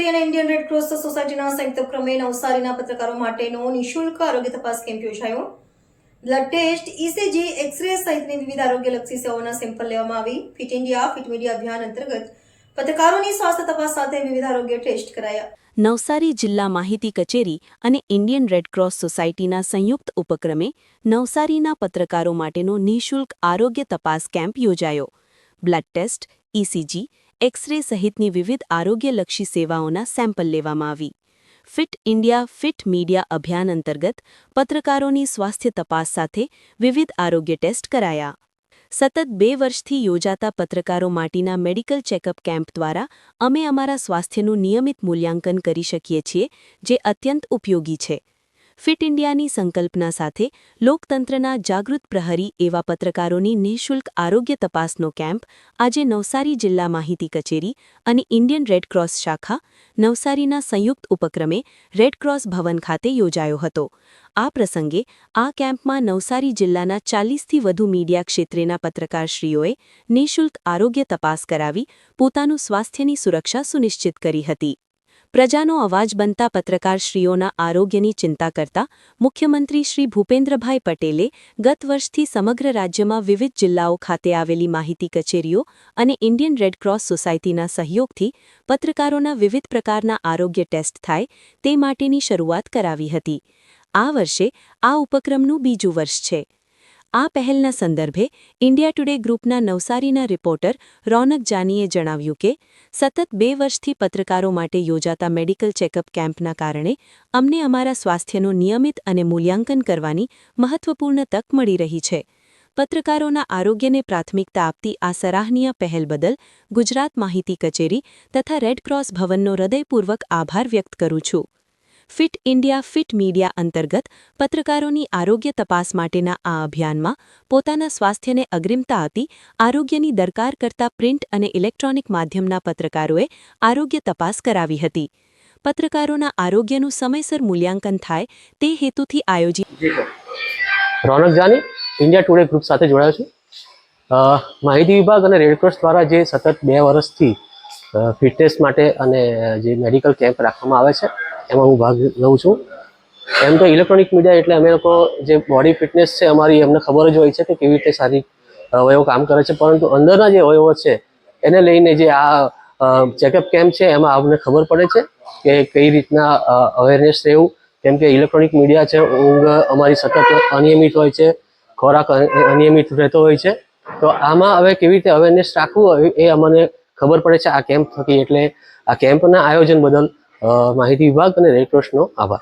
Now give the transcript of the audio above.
કચેરી અને Indian red cross સોસાયટીના સંયુક્ત ઉપક્રમે નવસારીના પત્રકારો માટેનો નિઃશુલ્ક આરોગ્ય તપાસ કેમ્પ યોજાયો. બ્લડ ટેસ્ટ, ECG, એક્સ-રે સહિતની વિવિધ આરોગ્યલક્ષી સેવાઓના સેમ્પલ લેવામાં આવી. ફિટ ઇન્ડિયા ફિટ મીડિયા અભિયાન અંતર્ગત પત્રકારોની સ્વાસ્થ્ય તપાસ સાથે વિવિધ આરોગ્ય ટેસ્ટ કરાયા. નવસારી જિલ્લા માહિતી કચેરી અને ઇન્ડિયન રેડક્રોસ સોસાયટીના સંયુક્ત ઉપક્રમે નવસારીના પત્રકારો માટેનો નિઃશુલ્ક આરોગ્ય તપાસ કેમ્પ યોજાયો. બ્લડ ટેસ્ટ, ECG, એક્સ-રે સહિતની વિવિધ આરોગ્યલક્ષી સેવાઓના સેમ્પલ લેવામાં આવી. ફિટ ઇન્ડિયા ફિટ મીડિયા અભિયાન અંતર્ગત પત્રકારોની સ્વાસ્થ્ય તપાસ સાથે વિવિધ આરોગ્ય ટેસ્ટ કરાયા. સતત 2 વર્ષથી યોજાતા પત્રકારો માટેના મેડિકલ ચેકઅપ કેમ્પ દ્વારા અમે અમારા સ્વાસ્થ્યનું નિયમિત મૂલ્યાંકન કરી શકીએ છીએ, જે અત્યંત ઉપયોગી છે. ફિટ ઇન્ડિયાની સંકલ્પના સાથે લોકતંત્રના જાગૃત પ્રહરી એવા પત્રકારોની નિઃશુલ્ક આરોગ્ય તપાસનો કેમ્પ આજે નવસારી જિલ્લા માહિતી કચેરી અને ઇન્ડિયન રેડક્રોસ શાખા, નવસારીના સંયુક્ત ઉપક્રમે રેડક્રોસ ભવન ખાતે યોજાયો હતો. આ પ્રસંગે આ કેમ્પમાં નવસારી જિલ્લાના 40થી વધુ મીડિયા ક્ષેત્રેના પત્રકારશ્રીઓએ નિઃશુલ્ક આરોગ્ય તપાસ કરાવી પોતાનું સ્વાસ્થ્યની સુરક્ષા સુનિશ્ચિત કરી હતી. પ્રજાનો અવાજ બનતા પત્રકારશ્રીઓના આરોગ્યની ચિંતા કરતા મુખ્યમંત્રી શ્રી ભૂપેન્દ્રભાઈ પટેલે ગત વર્ષથી સમગ્ર રાજ્યમાં વિવિધ જિલ્લાઓ ખાતે આવેલી માહિતી કચેરીઓ અને ઇન્ડિયન રેડક્રોસ સોસાયટીના સહયોગથી પત્રકારોના વિવિધ પ્રકારના આરોગ્ય ટેસ્ટ થાય તે માટેની શરૂઆત કરાવી હતી. આ વર્ષે આ ઉપક્રમનું બીજું વર્ષ છે. આ પહેલના સંદર્ભે ઇન્ડિયા ટુડે ગ્રુપના નવસારીના રિપોર્ટર રોનક જાનીએ જણાવ્યું કે સતત 2 વર્ષથી પત્રકારો માટે યોજાતા મેડિકલ ચેકઅપ કેમ્પના કારણે અમને અમારા સ્વાસ્થ્યનું નિયમિત અને મૂલ્યાંકન કરવાની મહત્વપૂર્ણ તક મળી રહી છે. પત્રકારોના આરોગ્યને પ્રાથમિકતા આપતી આ સરાહનીય પહેલ બદલ ગુજરાત માહિતી કચેરી તથા રેડક્રોસ ભવનનો હૃદયપૂર્વક આભાર વ્યક્ત કરું છું. ફિટ ઇન્ડિયા ફિટ મીડિયા અંતર્ગત પત્રકારોની આરોગ્ય તપાસ માટેના આ અભિયાનમાં પોતાના સ્વાસ્થ્યને અગ્રિમતા આપી આરોગ્યની દરકાર કરતા પ્રિન્ટ અને ઇલેક્ટ્રોનિક માધ્યમના પત્રકારોએ આરોગ્ય તપાસ કરાવી હતી. પત્રકારોના આરોગ્યનું સમયસર મૂલ્યાંકન થાય તે હેતુથી આયોજિત રોનક જાની ઇન્ડિયા ટુડે ગ્રુપ સાથે જોડાયો છું. માહિતી વિભાગ અને રેડક્રોસ દ્વારા જે સતત 2 વર્ષથી ફિટનેસ માટે અને જે મેડિકલ કેમ્પ રાખવામાં આવે છે એમાં હું ભાગ લઉં છું. એમ તો ઇલેક્ટ્રોનિક મીડિયા એટલે અમે લોકો જે બોડી ફિટનેસ છે અમારી એમને ખબર જ હોય છે કે કેવી રીતે સારી અવયવો કામ કરે છે, પરંતુ અંદરના જે અવયવો છે એને લઈને જે આ ચેકઅપ કેમ્પ છે એમાં અમને ખબર પડે છે કે કઈ રીતના અવેરનેસ રહેવું. કેમ કે ઇલેક્ટ્રોનિક મીડિયા છે, ઊંઘ અમારી સતત અનિયમિત હોય છે, ખોરાક અનિયમિત રહેતો હોય છે, તો આમાં હવે કેવી રીતે અવેરનેસ રાખવું એ અમને ખબર પડે છે આ કેમ્પ થકી. એટલે આ કેમ્પના આયોજન બદલ માહિતી વિભાગ અને રેડક્રોસનો આભાર.